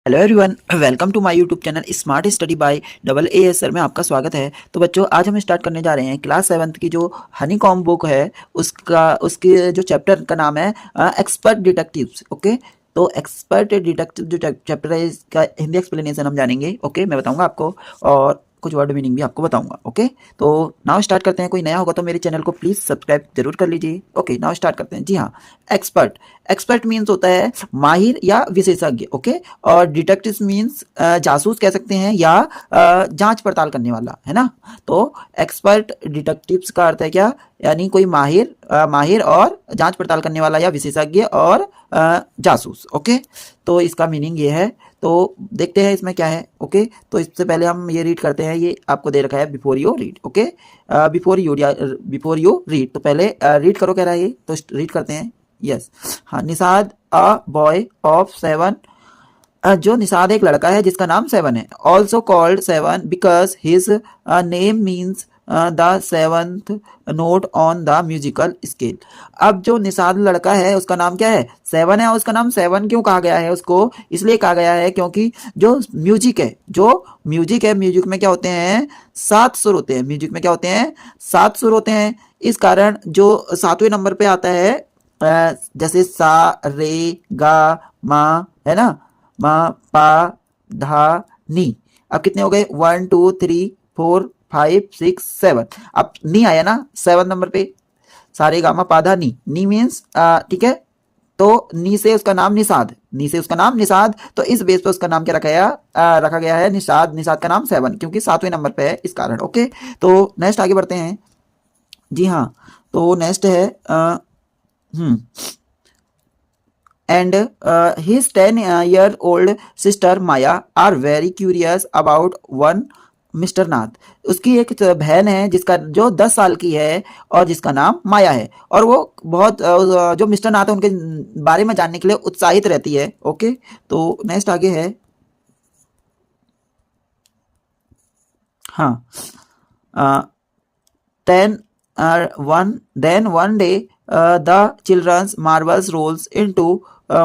Hello everyone, welcome to my YouTube channel smart study by double A S sir में आपका स्वागत है। तो बच्चों, आज हम स्टार्ट करने जा रहे हैं क्लास 7th की जो हनी कॉम बुक है उसके जो चैप्टर का नाम है एक्सपर्ट डिटेक्टिव्स। ओके, तो एक्सपर्ट डिटेक्टिव जो चैप्टर है इसका हिंदी एक्सप्लेनेशन हम जानेंगे। ओके, मैं बताऊंगा आपको और कुछ वर्ड मीनिंग भी आपको बताऊंगा। ओके, तो नाउ स्टार्ट करते हैं। कोई नया होगा तो मेरे चैनल को प्लीज सब्सक्राइब जरूर कर लीजिए। ओके, नाउ स्टार्ट करते हैं। जी हाँ, एक्सपर्ट एक्सपर्ट मीन्स होता है माहिर या विशेषज्ञ। ओके, और डिटेक्टिव मीन्स जासूस कह सकते हैं या जांच पड़ताल करने वाला, है ना। तो एक्सपर्ट डिटेक्टिव्स का अर्थ है क्या, यानी कोई माहिर और जांच पड़ताल करने वाला या विशेषज्ञ और जासूस। ओके, तो इसका मीनिंग ये है। तो देखते हैं इसमें क्या है। ओके, तो इससे पहले हम ये रीड करते हैं। ये आपको दे रखा है before you read. Okay, before you read, तो पहले रीड करो कह रहा है ये, तो रीड करते हैं। यस, हाँ, निषाद अ बॉय ऑफ 7, जो निषाद एक लड़का है जिसका नाम 7 है। Also called 7 because his name means the 7th note on the musical scale. अब जो निषाद लड़का है उसका नाम क्या है, 7 है। और उसका नाम 7 क्यों कहा गया है, उसको इसलिए कहा गया है क्योंकि जो म्यूजिक है, म्यूजिक में क्या होते हैं, 7 सुर होते हैं। म्यूजिक में क्या होते हैं, 7 सुर होते हैं। इस कारण जो 7वें नंबर पे आता है, जैसे सा रे गा मा, है ना, मा पा धा नी। अब कितने हो गए, 1 2 3 4 5 6 7। अब नी आया ना 7 नंबर पे, सारे गामा पाधा नी, नी मीन्स ठीक है। तो नी से उसका नाम निषाद, तो इस बेस पे उसका नाम क्या रखा गया है, निषाद का नाम 7, क्योंकि 7वें नंबर पे है, इस कारण। ओके, तो नेक्स्ट आगे बढ़ते हैं। जी हाँ, तो नेक्स्ट है and his 10-year-old sister Maya are very curious about one mister Nath. उसकी एक बहन है जिसका जो 10 साल की है और जिसका नाम माया है, और वो बहुत जो मिस्टर नाथ है उनके बारे में जानने के लिए उत्साहित रहती है। ओके, तो नेक्स्ट आगे है। हाँ, then one day the children's marbles rolls into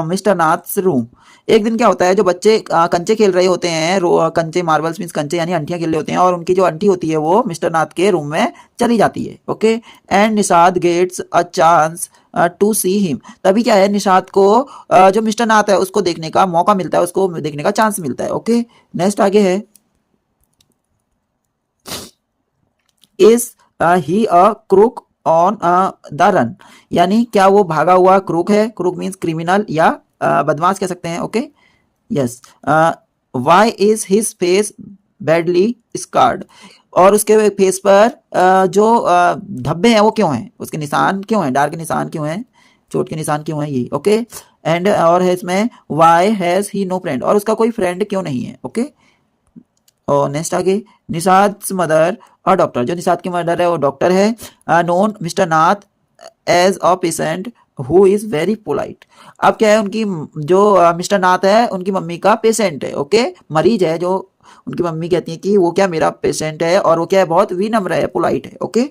mister Nath's room. एक दिन क्या होता है, जो बच्चे कंचे खेल रहे होते हैं, कंचे, मार्बल्स मीन्स कंचे यानी अंटियां खेल रहे होते हैं, और उनकी जो अंटी होती है वो मिस्टर नाथ के रूम में चली जाती है। Okay, and Nishad gets a chance to see him. तभी क्या है, निषाद को जो मिस्टर नाथ है उसको देखने का मौका मिलता है, उसको देखने का चांस मिलता है। ओके, नेक्स्ट आगे है। Is he a crook on the run, यानी क्या वो भागा हुआ क्रूक है। क्रूक मीन्स क्रिमिनल या बदमाश कह सकते हैं। Okay, yes, why is his face badly scarred, और उसके फेस पर जो धब्बे हैं वो क्यों हैं, उसके निशान क्यों हैं, डार्क निशान क्यों हैं, चोट के निशान क्यों हैं ये। ओके, एंड और है इसमें why has he no friend, और उसका कोई फ्रेंड क्यों नहीं है। ओके, और नेक्स्ट आगे, निषाद मदर और डॉक्टर, जो निषाद की मदर है वो डॉक्टर है। Known mister Nath as a patient who is very polite. अब क्या है, उनकी जो मिस्टर नाथ है उनकी मम्मी का पेशेंट है। ओके, मरीज है, जो उनकी मम्मी कहती है कि वो क्या मेरा पेशेंट है, और वो क्या है, बहुत विनम्र है, पोलाइट है। ओके,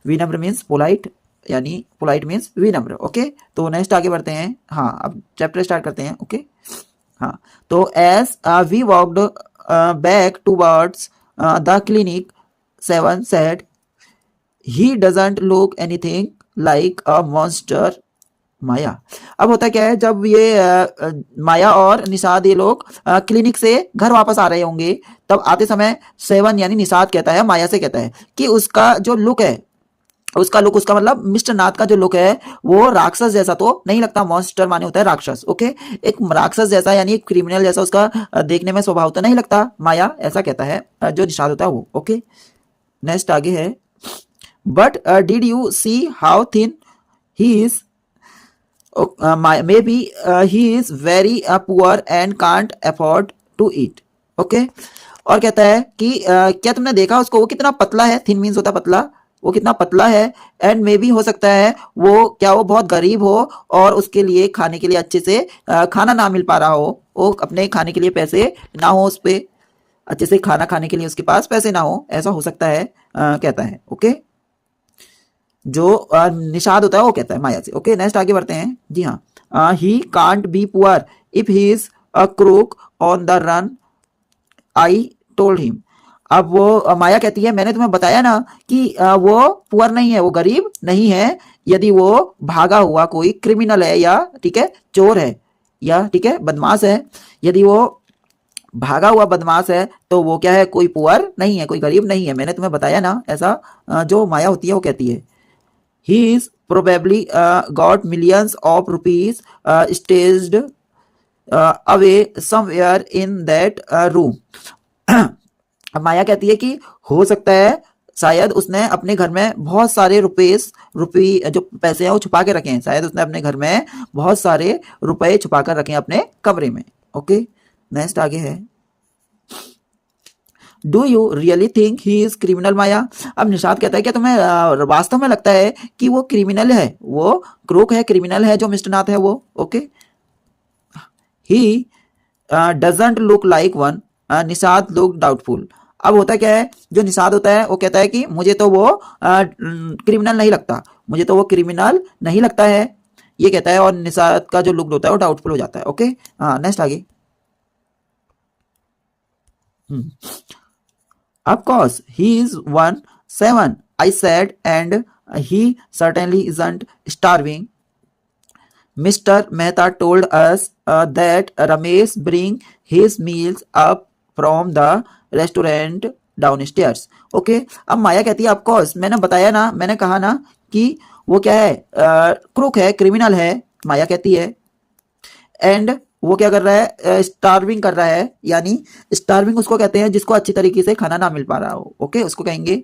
विनम्र मीन्स पोलाइट, यानी पोलाइट मीन्स विनम्र। ओके, तो नेक्स्ट आगे बढ़ते हैं। हाँ, अब चैप्टर स्टार्ट करते हैं। ओके, हाँ, तो as we walked back towards the clinic, 7 said, he doesn't look anything like a monster माया। अब होता क्या है, जब ये माया और निषाद ये लोग क्लिनिक से घर वापस आ रहे होंगे, तब आते समय 7 यानी निषाद कहता है, माया से कहता है कि उसका जो लुक है, उसका मतलब मिस्टर नाथ का जो लुक है वो राक्षस जैसा तो नहीं लगता। मॉन्स्टर माने होता है राक्षस। ओके, एक राक्षस जैसा यानी एक क्रिमिनल जैसा उसका देखने में स्वभाव तो नहीं लगता। माया ऐसा कहता है, जो निषाद होता है वो। ओके, नेक्स्ट आगे है। But did you see how thin he is, maybe he is very poor and can't afford to eat. Okay, और कहता है कि क्या तुमने देखा उसको, वो कितना पतला है। थिन मीन्स होता है पतला, वो कितना पतला है। एंड मे बी हो सकता है वो क्या, वो बहुत गरीब हो और उसके लिए खाने के लिए अच्छे से खाना ना मिल पा रहा हो, वो अपने खाने के लिए पैसे ना हो, उस पर अच्छे से खाना खाने के लिए उसके पास पैसे ना हो, ऐसा हो सकता है, कहता है। ओके, जो निषाद होता है वो कहता है माया से। ओके, नेक्स्ट आगे बढ़ते हैं। जी हाँ, he can't be poor if he is a crook on the run, I told him. अब वो माया कहती है मैंने तुम्हें बताया ना कि वो पुअर नहीं है, वो गरीब नहीं है, यदि वो भागा हुआ कोई क्रिमिनल है या ठीक है चोर है या ठीक है बदमाश है, यदि वो भागा हुआ बदमाश है तो वो क्या है, कोई पुअर नहीं है, कोई गरीब नहीं है, मैंने तुम्हें बताया ना। ऐसा जो माया होती है वो कहती है। He is probably got millions of rupees staged away somewhere in that room. अब माया कहती है कि हो सकता है शायद उसने अपने घर में बहुत सारे रुपी जो पैसे हैं वो छुपा के रखे हैं, शायद उसने अपने घर में बहुत सारे रुपए छुपा कर रखे हैं अपने कमरे में। ओके, नेक्स्ट आगे है, do you really think he is criminal Maya. अब निषाद कहता है क्या तुम्हें वास्तव में लगता है कि वो क्रिमिनल है, वो क्रूक है, क्रिमिनल है जो मिस्टर नाथ है वो। Okay, he doesn't look like one, Nishad look doubtful. अब होता क्या है, जो निषाद होता है वो कहता है कि मुझे तो वो क्रिमिनल नहीं लगता, मुझे तो वो क्रिमिनल नहीं लगता है, ये कहता है, और निषाद का जो लुक होता है वो डाउटफुल हो जाता है। ओके, नेक्स्ट आगे। Of course, he is 1-7, I said, and he certainly isn't starving. Mr. Mehta told us that Ramesh bring his meals up from the restaurant downstairs. Okay, अब माया कहती है ऑफ कोर्स, मैंने बताया ना, मैंने कहा ना कि वो क्या है, क्रूक है, क्रिमिनल है, माया कहती है। एंड वो क्या कर रहा है, स्टार्विंग कर रहा है, यानी स्टार्विंग उसको कहते हैं जिसको अच्छी तरीके से खाना ना मिल पा रहा हो। ओके, उसको कहेंगे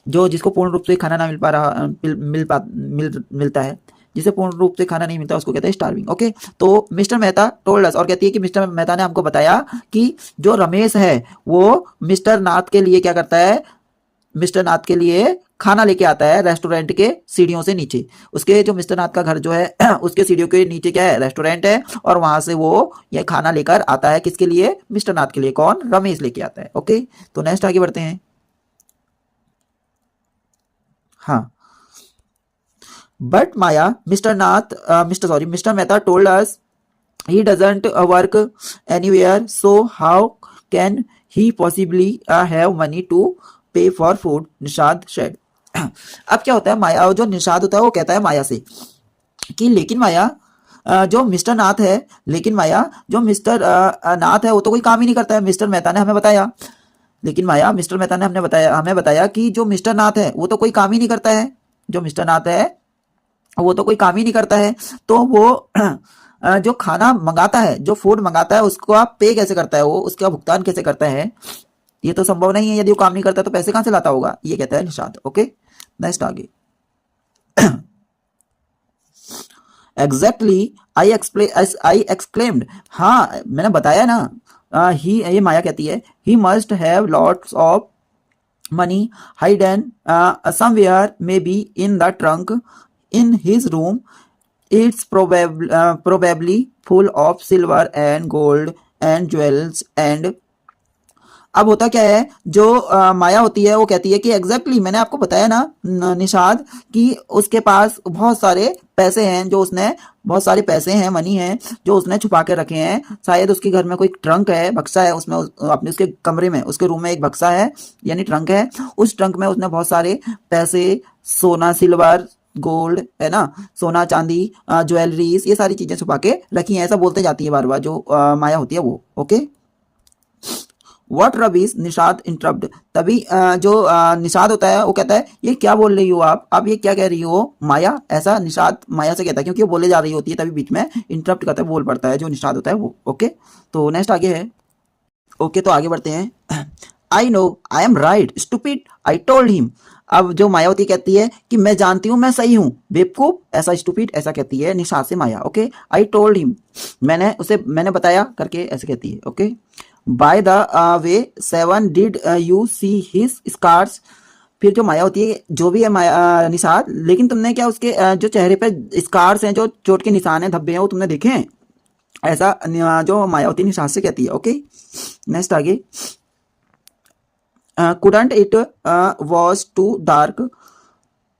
जो जिसको पूर्ण रूप से खाना ना मिल पा रहा मिलता है, जिसे पूर्ण रूप से खाना नहीं मिलता उसको कहते हैं स्टार्विंग। ओके, तो मिस्टर मेहता टोल्ड अस, और कहती है कि मिस्टर मेहता ने हमको बताया कि जो रमेश है वो मिस्टर नाथ के लिए क्या करता है, मिस्टर नाथ के लिए खाना लेके आता है रेस्टोरेंट के सीढ़ियों से नीचे। उसके जो मिस्टर नाथ का घर जो है उसके सीढ़ियों के नीचे क्या है, रेस्टोरेंट है, और वहां से वो ये खाना लेकर आता है, किसके लिए, मिस्टर नाथ के लिए। कौन, रमेश लेके आता है। ओके, तो नेक्स्ट आगे बढ़ते हैं। हाँ, but Maya mister Mehta told us he doesn't work anywhere, so how can he possibly have money to pay for food, Nishad said। अब क्या होता है, माया जो निषाद होता है वो कहता है माया से कि लेकिन माया जो मिस्टर नाथ है, लेकिन माया जो मिस्टर नाथ है वो तो कोई काम ही नहीं करता है, मिस्टर मेहता ने हमें बताया। लेकिन माया मिस्टर मेहता ने हमें बताया कि जो मिस्टर नाथ है वो तो कोई काम ही नहीं करता है, जो मिस्टर नाथ है वो तो कोई काम ही नहीं करता है, तो वो जो खाना मंगाता है, जो फूड मंगाता है, उसको आप पे कैसे करता है, वो उसका भुगतान कैसे करता है, ये तो संभव नहीं है, यदि वो काम नहीं करता तो पैसे कहां से लाता होगा, ये कहता है निषाद। ओके, नेक्स्ट आगे। एग्जैक्टली आई एक्सक्लेम्ड, हाँ मैंने बताया ना, ही, ये माया कहती है, he must have lots of money hidden somewhere, may be in the trunk in his room, it's probably full of silver and gold and jewels and। अब होता क्या है, जो माया होती है वो कहती है कि एग्जैक्टली मैंने आपको बताया ना निषाद कि उसके पास बहुत सारे पैसे हैं, जो उसने बहुत सारे पैसे हैं, मनी है जो उसने छुपा के रखे हैं, शायद उसके घर में कोई ट्रंक है, बक्सा है, उसमें अपने उसके कमरे में, उसके रूम में एक बक्सा है यानी ट्रंक है, उस ट्रंक में उसने बहुत सारे पैसे, सोना, सिल्वर, गोल्ड है ना, सोना चांदी, ज्वेलरीज, ये सारी चीजें छुपा के रखी हैं, ऐसा बोलते जाती है बार बार जो माया होती है वो। Okay, what रबीश, Nishad interrupt. तभी जो निषाद होता है वो कहता है ये क्या बोल रही हो आप ये क्या कह रही हो माया, ऐसा निषाद माया से कहता है, क्योंकि वो बोले जा रही होती है, तभी बीच में इंटरप्ट करता है, बोल पड़ता है जो निषाद होता है वो। ओके, तो नेक्स्ट आगे है। ओके, तो आगे बढ़ते हैं। I know I am right stupid, I told him. अब जो मायावती कहती है कि मैं जानती हूं मैं सही हूं, बेवकूफ, ऐसा स्टूपिड, ऐसा कहती है निषाद से Maya. Okay, I told him, मैंने बताया करके ऐसे कहती है। Okay, by the way 7 did you see his scars. फिर जो माया होती है, जो भी है निषाद, लेकिन तुमने क्या उसके जो चेहरे पे स्कार्स हैं, जो चोट के निशान हैं, धब्बे हैं, वो तुमने देखे हैं, ऐसा जो मायावती निषाद से कहती है। ओके, नेक्स्ट आगे। couldn't it was too dark,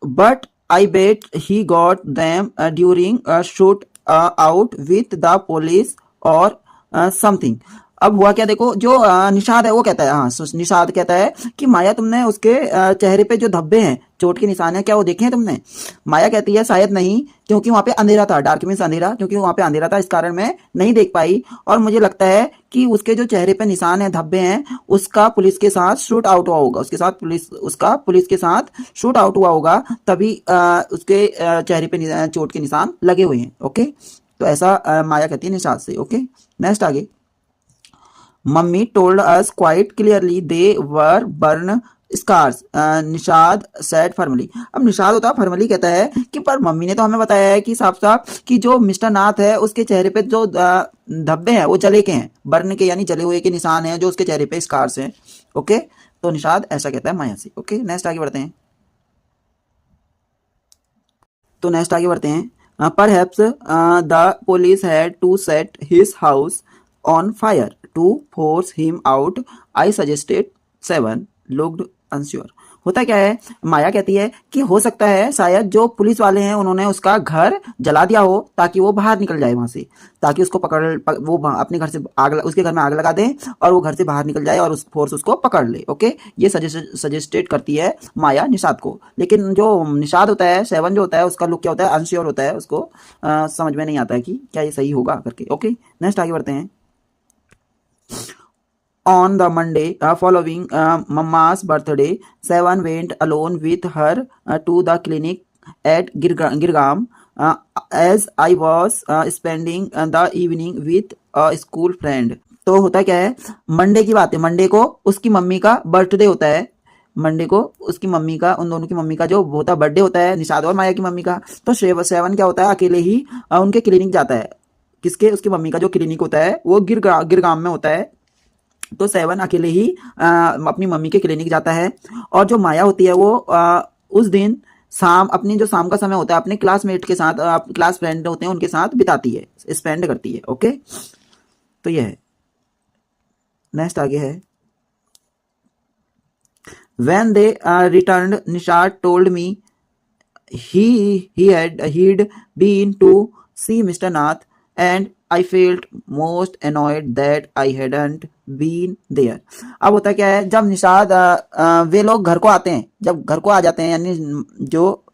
but I bet he got them during a shoot out with the police or something. अब हुआ क्या देखो, जो निषाद है वो कहता है, हाँ निषाद कहता है कि माया तुमने उसके चेहरे पे जो धब्बे हैं, चोट के निशान है, क्या वो देखे हैं तुमने? माया कहती है शायद नहीं, क्योंकि वहां पे अंधेरा था, डार्क मीन्स अंधेरा, क्योंकि वहां पे अंधेरा था इस कारण मैं नहीं देख पाई, और मुझे लगता है कि उसके जो चेहरे पे निशान है, धब्बे हैं, उसका पुलिस के साथ शूट आउट हुआ होगा, उसका पुलिस के साथ शूट आउट हुआ होगा, तभी उसके चेहरे पे चोट के निशान लगे हुए हैं। ओके, तो ऐसा माया कहती है निषाद से। ओके, नेक्स्ट आगे। Mummy told us quite clearly they were burn scars, Nishad said firmly. अब निषाद होता है फर्मली कहता है कि पर मम्मी ने तो हमें बताया है कि साफ साफ कि जो मिस्टर नाथ है उसके चेहरे पे जो धब्बे हैं वो जले के हैं, बर्न के यानी जले हुए के निशान हैं जो उसके चेहरे पे स्कार्स हैं। ओके, तो निषाद ऐसा कहता है माया से। ओके, नेक्स्ट आगे बढ़ते हैं। तो नेक्स्ट आगे बढ़ते हैं। Perhaps the police had to set his house on fire to force him out, I suggested, 7 looked unsure. होता क्या है, माया कहती है कि हो सकता है शायद जो पुलिस वाले हैं उन्होंने उसका घर जला दिया हो ताकि वो बाहर निकल जाए वहां से, ताकि उसको वो अपने घर से उसके घर में आग लगा दे और वो घर से बाहर निकल जाए और उस फोर्स उसको पकड़ ले। ओके, ये सजेस्टेड करती है माया निषाद को। लेकिन जो निषाद होता है, 7 जो होता है, उसका लुक क्या होता है, अनश्योर होता है, उसको समझ में नहीं आता है कि क्या ये सही होगा करके। ओके, नेक्स्ट आगे बढ़ते हैं। On the Monday following Mamma's birthday, 7 went alone with her to the clinic at Girgam, as I was spending the evening with a school friend. तो होता क्या है, मंडे की बात है, मंडे को उसकी मम्मी का बर्थडे होता है, मंडे को उसकी मम्मी का, उन दोनों की मम्मी का जो होता बर्थडे होता है, निषाद और माया की मम्मी का। तो 7 क्या होता है, अकेले ही उनके क्लिनिक जाता है। किसके? उसकी मम्मी का जो क्लिनिक होता है वो गिरगाम में होता है। तो 7 अकेले ही अपनी मम्मी के क्लिनिक जाता है। और जो माया होती है वो उस दिन अपनी जो शाम का समय होता है अपने क्लासमेट के साथ, क्लास फ्रेंड होते हैं उनके साथ बिताती है, स्पेंड करती है। ओके, तो ये है। नेक्स्ट आगे है। When they returned, Nishad told me he'd been to see Mr. Nath, and I felt most annoyed that I hadn't been there. अब होता क्या है, जब निषाद वे लोग घर को आते हैं, जब घर को आ जाते हैं, यानी जो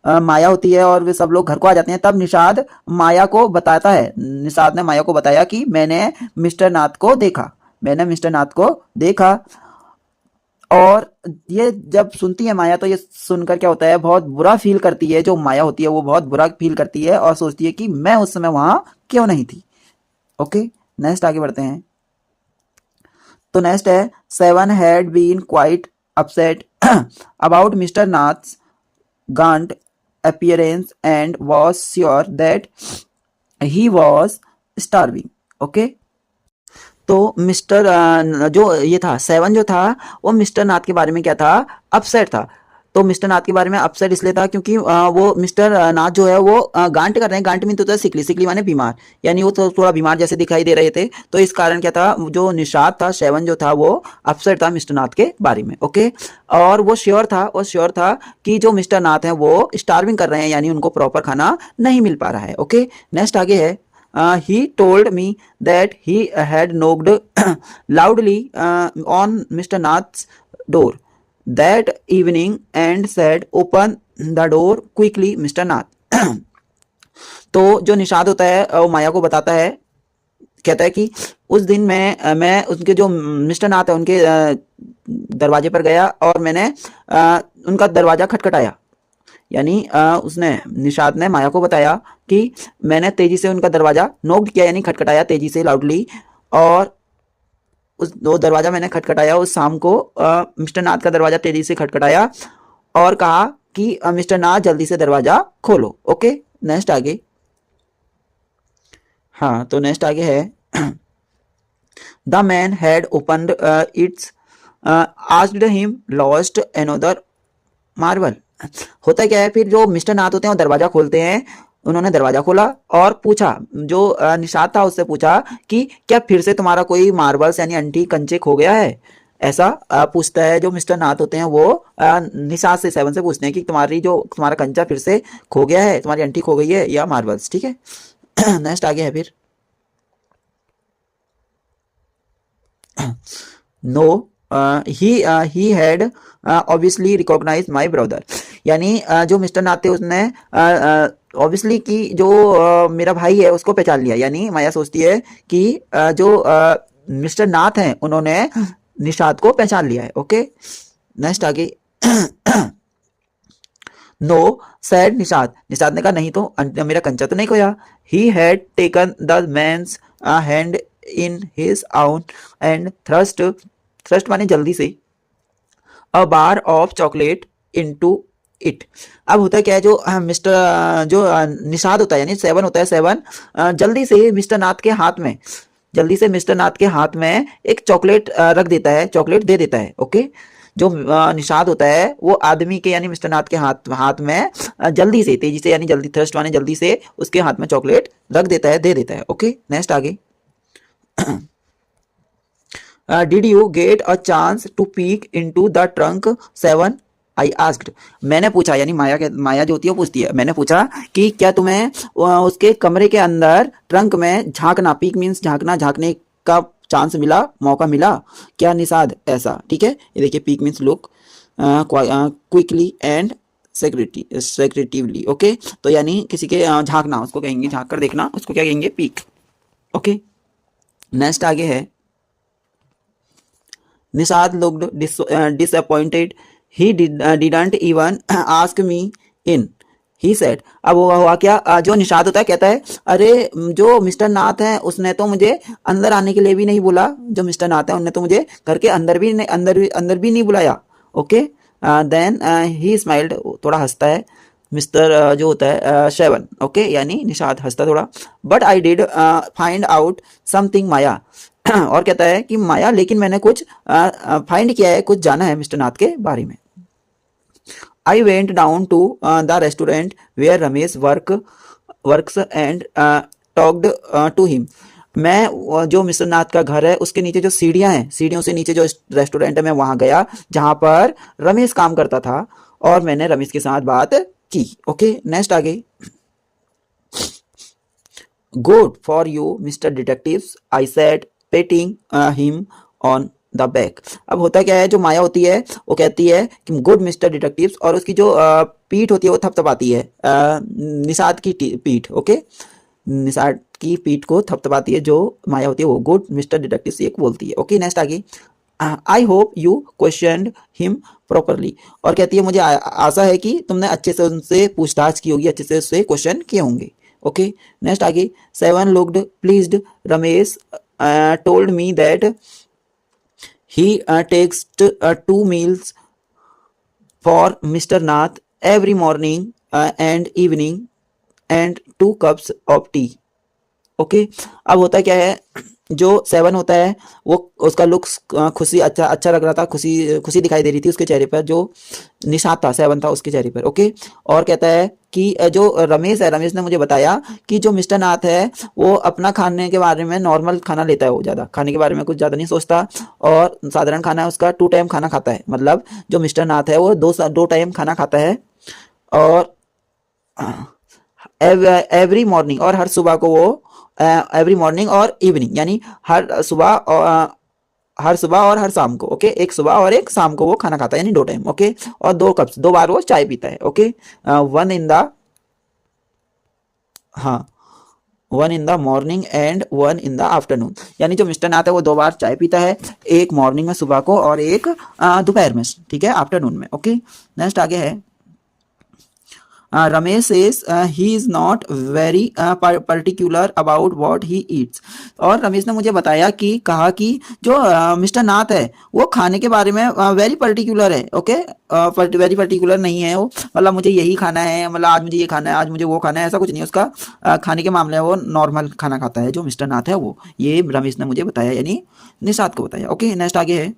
माया होती है और वे सब लोग घर को आ जाते हैं, तब निषाद माया को बताता है, निषाद ने माया को बताया कि मैंने मिस्टर नाथ को देखा। और ये जब सुनती है माया तो ये सुनकर क्या होता है, बहुत बुरा फील करती है। जो माया होती है वो बहुत बुरा फील करती है और सोचती है कि मैं उस समय वहां क्यों नहीं थी। ओके, नेक्स्ट आगे बढ़ते हैं। तो नेक्स्ट है, 7 had been quite upset about mister Nath's gaunt appearance and was sure that he was starving. Okay, तो मिस्टर जो ये था 7 जो था वो मिस्टर नाथ के बारे में क्या था, अपसेट था। तो मिस्टर नाथ के बारे में अपसेट इसलिए था क्योंकि वो मिस्टर नाथ जो है वो गांठ कर रहे हैं। गांठ मीन तो होता है सिकली माने बीमार, यानी वो तो थोड़ा बीमार जैसे दिखाई दे रहे थे। तो इस कारण क्या था, जो निषाद था 7 जो था वो अपसेट था मिस्टर नाथ के बारे में। ओके, और वो श्योर था कि जो मिस्टर नाथ है वो स्टार्विंग कर रहे हैं, यानी उनको प्रॉपर खाना नहीं मिल पा रहा है। ओके, नेक्स्ट आगे है। He told me that he had knocked loudly on Mr. Nath's door that evening and said, "Open the door quickly, Mr. Nath." तो जो निषाद होता है वो माया को बताता है, कहता है कि उस दिन मैं उनके जो मिस्टर नाथ है उनके दरवाजे पर गया और मैंने उनका दरवाजा खटखटाया। यानी उसने निषाद ने माया को बताया कि मैंने तेजी से उनका दरवाजा नॉक किया, यानी खटखटाया तेजी से लाउडली, और वो दरवाजा मैंने खटखटाया उस शाम को। मिस्टर नाथ का दरवाजा तेजी से खटखटाया और कहा कि मिस्टर नाथ जल्दी से दरवाजा खोलो। ओके, नेक्स्ट आगे। हाँ, तो नेक्स्ट आगे है। The man had opened it's asked him lost another marble. होता क्या है, फिर जो मिस्टर नाथ होते हैं वो दरवाजा खोलते हैं, उन्होंने दरवाजा खोला और पूछा, जो निषाद था उससे पूछा कि क्या फिर से तुम्हारा कोई मार्बल्स यानी अंटी कंचे खो गया है, ऐसा पूछता है। जो मिस्टर नाथ होते हैं वो निषाद से 7 से पूछते हैं कि तुम्हारा कंचा फिर से खो गया है, तुम्हारी अंटी खो गई है या मार्बल्स। ठीक है, नेक्स्ट आगे है फिर। No he had obviously recognise my brother, यानी जो मिस्टर नाथ थे उसने ऑब्वियसली कि जो मेरा भाई है उसको पहचान लिया, यानी माया सोचती है कि जो मिस्टर नाथ हैं उन्होंने निषाद को पहचान लिया है। ओके, नेक्स्ट आगे। नो सैड निषाद, निषाद ने कहा नहीं तो मेरा कंचा तो नहीं खोया। He had taken the man's hand in his own and thrust माने जल्दी से, a bar of chocolate into it. अब होता है क्या है, जो मिस्टर जो निषाद होता है यानी सेवन होता है, सेवन जल्दी से मिस्टर नाथ के हाथ में, जल्दी से मिस्टर नाथ के हाथ में एक चॉकलेट रख देता है, चॉकलेट दे देता है। ओके, जो निषाद होता है वो आदमी के यानी मिस्टर नाथ के हाथ में जल्दी से, तेजी से यानी जल्दी, थ्रस्ट माने जल्दी से उसके हाथ में चॉकलेट रख देता है, दे देता है। ओके, नेक्स्ट आगे। Did you get a chance to peek into the trunk seven, I asked. मैंने पूछा, यानी माया जो होती है वो पूछती है, मैंने पूछा कि क्या तुम्हें उसके कमरे के अंदर ट्रंक में झांकना, पीक मीन्स झांकना, झांकने का चांस मिला, मौका मिला क्या निषाद, ऐसा। ठीक है, ये देखिए peek means look quickly and secretively. Okay, तो यानी किसी के झांकना, उसको कहेंगे झांक कर देखना, उसको क्या कहेंगे, पीक। ओके, नेक्स्ट आगे है। Nishad looked disappointed, he didn't even ask me in, he said. अब हुआ क्या, जो निषाद होता है कहता है अरे जो मिस्टर नाथ है उसने तो मुझे अंदर आने के लिए भी नहीं बोला, जो मिस्टर नाथ है उन्होंने तो मुझे घर के अंदर भी नहीं बुलाया। ओके, देन ही स्माइल्ड, थोड़ा हंसता है मिस्टर जो होता है श्रवण। ओके, यानी निषाद हंसता थोड़ा। But I did find out something Maya, और कहता है कि माया लेकिन मैंने कुछ फाइंड किया है, कुछ जाना है मिस्टर नाथ के बारे में। I went down to the restaurant where Ramesh works and talked to him. मैं जो मिस्टर नाथ का घर है उसके नीचे जो सीढ़ियां हैं, सीढ़ियों से नीचे जो रेस्टोरेंट है मैं वहां गया जहां पर रमेश काम करता था, और मैंने रमेश के साथ बात की। ओके, नेक्स्ट आगे। Good for you mister detective, I said painting him on the back. अब होता क्या है, जो माया होती है वो कहती है कि गुड मिस्टर डिटेक्टिव्स, और उसकी जो पीठ होती है वो थपथपाती है, निषाद की पीठ। ओके, निषाद की पीठ को थपथपाती है जो माया होती है वो, गुड मिस्टर डिटेक्टिव्स ये बोलती है। ओके, नेक्स्ट आगे। I hope you question him properly, और कहती है मुझे आशा है कि तुमने अच्छे से उनसे पूछताछ की होगी, अच्छे से उससे क्वेश्चन किए होंगे। ओके, नेक्स्ट आगे। Seven looked pleased, Ramesh told me that he takes 2 meals for Mr. Nath every morning and evening and 2 cups of tea. Okay, अब होता क्या है, जो सेवन होता है वो उसका लुक्स खुशी अच्छा लग रहा था, खुशी दिखाई दे रही थी उसके चेहरे पर, जो निषाद था सेवन था उसके चेहरे पर। ओके, और कहता है कि जो रमेश है, रमेश ने मुझे बताया कि जो मिस्टर नाथ है वो अपना खाने के बारे में नॉर्मल खाना लेता है, वो ज़्यादा खाने के बारे में कुछ ज़्यादा नहीं सोचता, और साधारण खाना है उसका, 2 टाइम खाना खाता है। मतलब जो मिस्टर नाथ है वो 2 टाइम खाना खाता है, और एवरी मॉर्निंग, और हर सुबह को वो एवरी मॉर्निंग और इवनिंग, यानी हर सुबह और हर शाम को। ओके, एक सुबह और एक शाम को वो खाना खाता है, यानी 2 टाइम। ओके, और 2 बार वो चाय पीता है। Okay, 1 in the morning and 1 in the afternoon, यानी जो मिस्टर नाथ है वो 2 बार चाय पीता है, एक मॉर्निंग में सुबह को और एक दोपहर में, ठीक है, आफ्टरनून में। ओके, नेक्स्ट आगे है। Ramesh says he is not very particular about what he eats, और रमेश ने मुझे बताया कि कहा कि जो मिस्टर नाथ है वो खाने के बारे में वेरी पर्टिकुलर है। ओके, वेरी पर्टिकुलर नहीं है वो, मतलब मुझे यही खाना है, मतलब आज मुझे ये खाना है, आज मुझे वो खाना है, ऐसा कुछ नहीं है उसका। खाने के मामले में वो नॉर्मल खाना खाता है जो मिस्टर नाथ है वो, ये रमेश ने मुझे बताया, यानी निषाद को बताया। ओके, नेक्स्ट आगे है।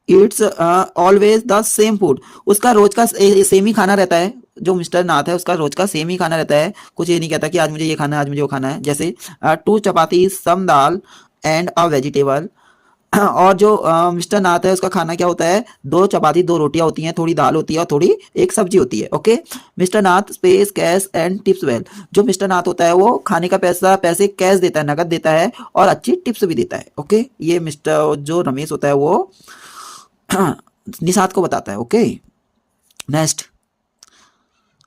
It's always the same food, उसका रोज का सेम ही खाना रहता है, जो मिस्टर नाथ है उसका रोज का सेम ही खाना रहता है, कुछ ये नहीं कहता कि आज मुझे ये खाना है, आज मुझे वो खाना है। जैसे 2 चपाती, सम दाल एंड अ वेजिटेबल, और जो मिस्टर नाथ है उसका खाना क्या होता है, 2 चपाती 2 रोटियां होती हैं, थोड़ी दाल होती है और थोड़ी एक सब्जी होती है। Okay, mister Nath space cash and tips well. जो मिस्टर नाथ होता है वो खाने का पैसे कैश देता है, नगद देता है और अच्छी टिप्स भी देता है। ओके, ये मिस्टर जो रमेश होता है वो निषाद को बताता है। Okay, next,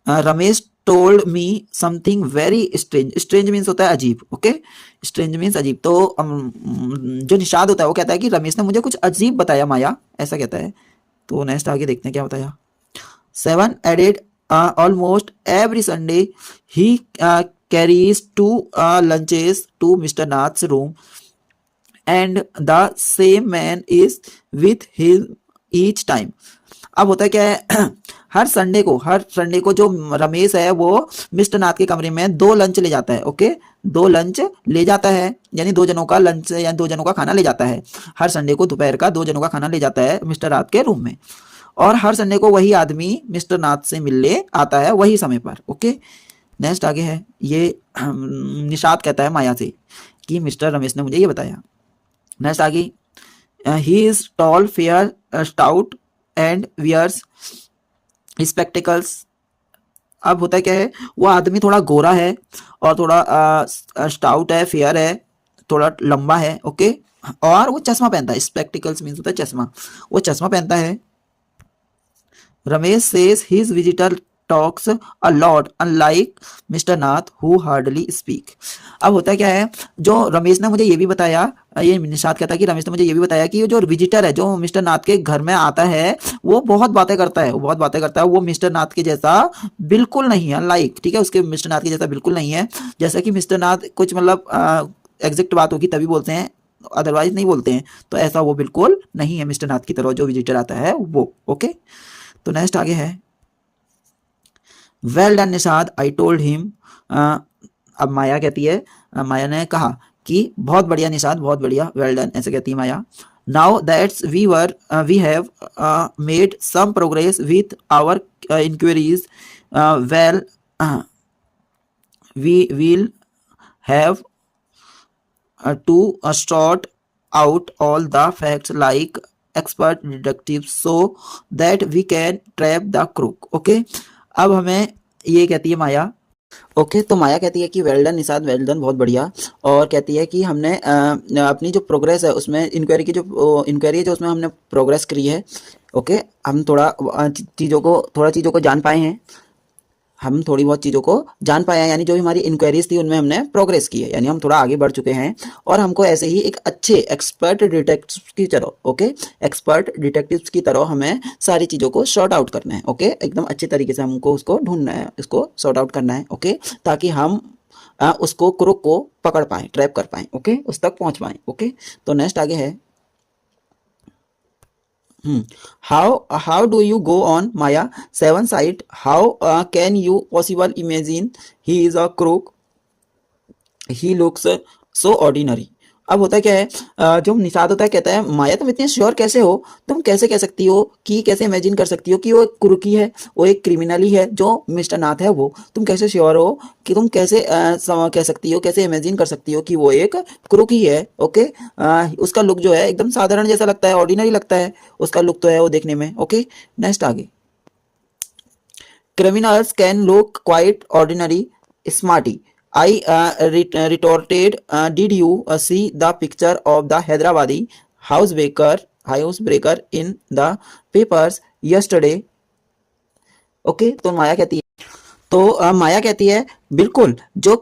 Ramesh told me something very strange. Strange means होता है अजीब। ओके, स्ट्रेंज मीन्स अजीब। तो जो निषाद होता है वो कहता है कि रमेश ने मुझे कुछ अजीब बताया माया, ऐसा कहता है। तो नेक्स्ट आगे देखते हैं क्या बताया। 7 added almost every Sunday he carries 2 lunches to Mr. Nath's room and the same man is with him each time। अब होता है क्या है हर संडे को जो रमेश है वो मिस्टर नाथ के कमरे में 2 लंच ले जाता है। ओके, 2 लंच ले जाता है, यानी 2 जनों का लंच या 2 जनों का खाना ले जाता है। हर संडे को दोपहर का 2 जनों का खाना ले जाता है मिस्टर नाथ के रूम में, और हर संडे को वही आदमी मिस्टर नाथ से मिलने आता है वही समय पर। ओके, नेक्स्ट आगे है, ये निषाद कहता है माया से कि मिस्टर रमेश ने मुझे ये बताया। नेक्स्ट आगे, he is tall fair stout and wears spectacles. अब होता क्या है, वो आदमी थोड़ा गोरा है और थोड़ा स्टाउट है, फेयर है, थोड़ा लंबा है। ओके, और वो चश्मा पहनता है। स्पेक्टिकल्स मीन्स होता है चश्मा, वो चश्मा पहनता है। Ramesh says his visitor talks a lot unlike Mr. Nath who hardly speak। अब होता क्या है, जो रमेश ने मुझे ये भी बताया, ये निषाद कहता है कि रमेश ने मुझे ये भी बताया कि जो विजिटर है जो मिस्टर नाथ के घर में आता है वो बहुत बातें करता है, वो मिस्टर नाथ के जैसा बिल्कुल नहीं है, अनलाइक। ठीक है, उसके मिस्टर नाथ के जैसा बिल्कुल नहीं है। जैसा कि मिस्टर नाथ कुछ मतलब एग्जैक्ट बात होगी तभी बोलते हैं, अदरवाइज नहीं बोलते हैं। तो ऐसा वो बिल्कुल नहीं है मिस्टर नाथ की तरह, जो विजिटर आता है वो। ओके, तो नेक्स्ट आगे है, वेल डन निषाद आई टोल्ड हिम। अब माया कहती है, माया ने कहा कि बहुत बढ़िया निषाद, बहुत बढ़िया, वेल डन ऐसे कहती है Maya. Now that's we have made some progress with our inquiries, well we will have to sort out all the facts like expert detectives so that we can trap the crook। Okay, अब हमें ये कहती है माया। Okay, तो माया कहती है कि well done Nishad, well done बहुत बढ़िया, और कहती है कि हमने अपनी जो प्रोग्रेस है उसमें इंक्वायरी की जो इंक्वायरी है जो उसमें हमने प्रोग्रेस करी है। ओके, हम थोड़ा चीज़ों को जान पाए हैं, हम थोड़ी बहुत चीज़ों को जान पाए हैं, यानी जो हमारी इंक्वायरीज थी उनमें हमने प्रोग्रेस की है, यानी हम थोड़ा आगे बढ़ चुके हैं। और हमको ऐसे ही एक अच्छे एक्सपर्ट डिटेक्टिव्स की तरह, ओके, एक्सपर्ट डिटेक्टिव्स की तरह हमें सारी चीज़ों को सॉर्ट आउट करना है। ओके, एकदम अच्छे तरीके से हमको उसको ढूंढना है, उसको सॉर्ट आउट करना है। ओके, ताकि हम उसको क्रूक को पकड़ पाएँ, ट्रैप कर पाएँ। ओके, उस तक पहुँच पाएँ। ओके, तो नेक्स्ट आगे है, how do you go on Maya 7 site? How can you possible imagine he is a crook? He looks so ordinary। अब होता क्या है, जो निषाद होता है कहता है माया तुम इतने श्योर कैसे हो, तुम कैसे कह सकती हो कि, कैसे इमेजिन कर सकती हो कि वो एक क्रूकी है, वो एक क्रिमिनल ही है जो मिस्टर नाथ है वो, तुम कैसे श्योर हो कि तुम कैसे कह सकती हो, कैसे इमेजिन कर सकती हो कि वो एक क्रूकी है। ओके, उसका लुक जो है एकदम साधारण जैसा लगता है, ऑर्डिनरी लगता है उसका लुक तो है वो देखने में। ओके, नेक्स्ट आगे, criminals can look quite ordinary, smarty। I retorted, did you see the picture of the Hyderabadi housebreaker in the papers yesterday? Okay, तो माया कहती है, तो माया कहती है बिल्कुल, जो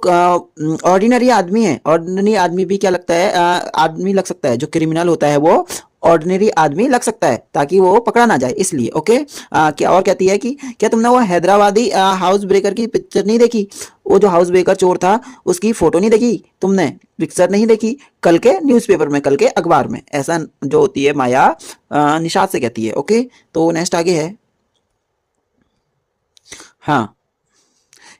ऑर्डिनरी आदमी है, ऑर्डिनरी आदमी भी क्या लगता है, आदमी लग सकता है, जो क्रिमिनल होता है वो ऑर्डिनरी आदमी लग सकता है ताकि वो पकड़ा ना जाए इसलिए। ओके, क्या और कहती है कि क्या तुमने वो हैदराबादी हाउस ब्रेकर की पिक्चर नहीं देखी, वो जो हाउस ब्रेकर चोर था उसकी फोटो नहीं देखी तुमने, पिक्चर नहीं देखी कल के न्यूज़पेपर में, कल के अखबार में, ऐसा जो होती है माया निषाद से कहती है। ओके, तो नेक्स्ट आगे है, हाँ,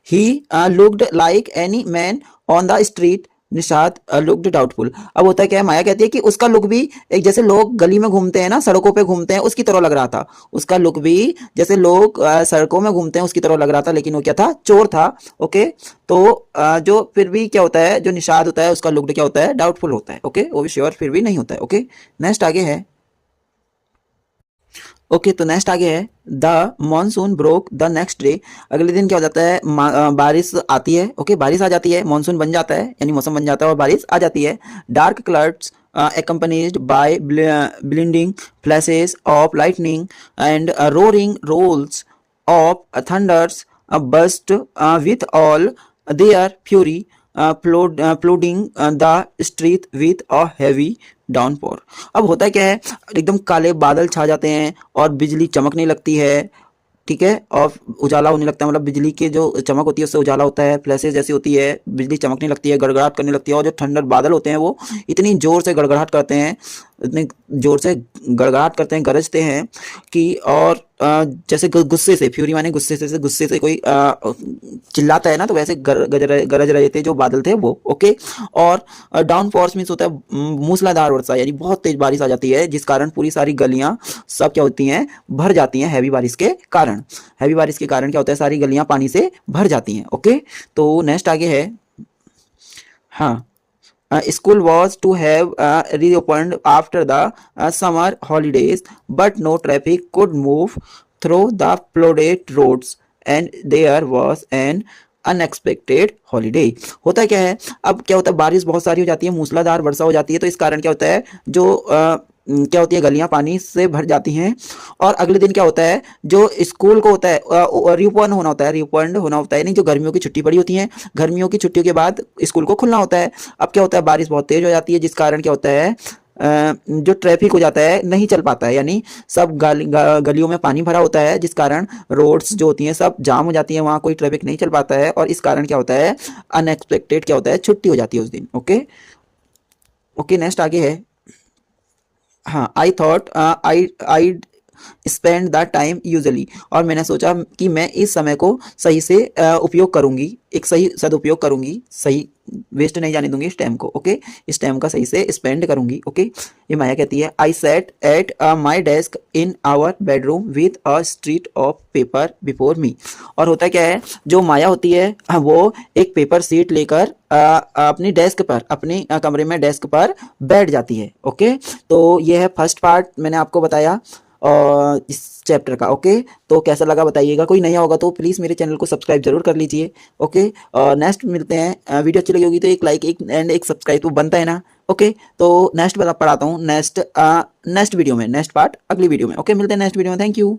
he looked like any man on the street Nishad looked doubtful. अब होता है क्या है, माया कहती है कि उसका लुक भी एक जैसे लोग गली में घूमते हैं ना, सड़कों पे घूमते हैं, उसकी तरह लग रहा था। उसका लुक भी जैसे लोग सड़कों में घूमते हैं उसकी तरह लग रहा था, लेकिन वो क्या था, चोर था। ओके, तो जो फिर भी क्या होता है, जो निषाद होता है उसका लुक क्या होता है, डाउटफुल होता है। ओके, वो भी श्योर फिर भी नहीं होता है। ओके, नेक्स्ट आगे है। ओके, तो नेक्स्ट आगे है the monsoon broke the next day. अगले दिन क्या हो जाता है, बारिश आती है। ओके, बारिश आ जाती है, मानसून बन जाता है, यानी मौसम बन जाता है और बारिश आ जाती है। Dark clouds accompanied by blinding flashes of lightning and roaring rolls of thunders burst with all their fury, flooding the street with a heavy downpour. अब होता है क्या है, एकदम काले बादल छा जाते हैं और बिजली चमकने लगती है। ठीक है, और उजाला होने लगता है, मतलब बिजली की जो चमक होती है उससे उजाला होता है, फ्लैशेस जैसी होती है, बिजली चमकने लगती है, गड़गड़ाहट करने लगती है। और जो ठंडर बादल होते हैं वो इतनी जोर से गड़गड़ाहट करते हैं, इतने जोर से गड़गड़ाहट करते हैं, गरजते हैं कि, और जैसे गुस्से से, फ्यूरी माने गुस्से से कोई चिल्लाता है ना, तो वैसे गरज रहे थे जो बादल थे वो। ओके, और डाउन फॉर्स मीन्स होता है मूसलाधार वर्षा, यानी बहुत तेज बारिश आ जाती है, जिस कारण पूरी सारी गलियां सब क्या होती हैं, भर जाती हैं हैवी बारिश के कारण। हैवी बारिश के कारण क्या होता है, सारी गलियां पानी से भर जाती हैं। ओके, तो नेक्स्ट आगे है। हाँ, school was to have reopened after the summer holidays, but no traffic could move through the flooded roads, and there was an unexpected holiday. होता क्या है, अब क्या होता है, बारिश बहुत सारी हो जाती है, मूसलाधार वर्षा हो जाती है, तो इस कारण क्या होता है, जो क्या होती है, गलियां पानी से भर जाती हैं। और अगले दिन क्या होता है, जो स्कूल को होता है रिओपन होना होता है, रिओपन होना होता है, नहीं, जो गर्मियों की छुट्टी पड़ी होती है, गर्मियों की छुट्टियों के बाद स्कूल को खुलना होता है। अब क्या होता है, बारिश बहुत तेज हो जाती है, जिस कारण क्या होता है, जो ट्रैफिक हो जाता है, नहीं चल पाता है, यानी सब गलियों में पानी भरा होता है, जिस कारण रोड्स जो होती हैं सब जाम हो जाती हैं, वहाँ कोई ट्रैफिक नहीं चल पाता है, और इस कारण क्या होता है, अनएक्सपेक्टेड क्या होता है, छुट्टी हो जाती है उस दिन। ओके, ओके, नेक्स्ट आगे है। हाँ, I thought I spend the time usually, और मैंने सोचा कि मैं इस समय को सही से उपयोग करूंगी, एक सही सदुपयोग करूंगी, सही वेस्ट नहीं जाने दूंगी इस टाइम को। ओके, इस टाइम का सही से स्पेंड करूंगी। ओके, ये माया कहती है, I sat at my desk in our bedroom with a street of paper before me. और होता क्या है, जो माया होती है वो एक पेपर सीट लेकर अपनी डेस्क पर, अपनी कमरे में डेस्क पर बैठ जाती है। ओके, तो ये है फर्स्ट पार्ट मैंने आपको बताया और इस चैप्टर का। ओके, तो कैसा लगा बताइएगा, कोई नया होगा तो प्लीज़ मेरे चैनल को सब्सक्राइब जरूर कर लीजिए। ओके, और नेक्स्ट मिलते हैं, वीडियो अच्छी लगी होगी तो एक लाइक, एक एंड एक सब्सक्राइब तो बनता है ना। ओके, तो नेक्स्ट पढ़ाता हूँ, नेक्स्ट वीडियो में, नेक्स्ट पार्ट अगली वीडियो में। ओके, मिलते हैं नेक्स्ट वीडियो में, थैंक यू।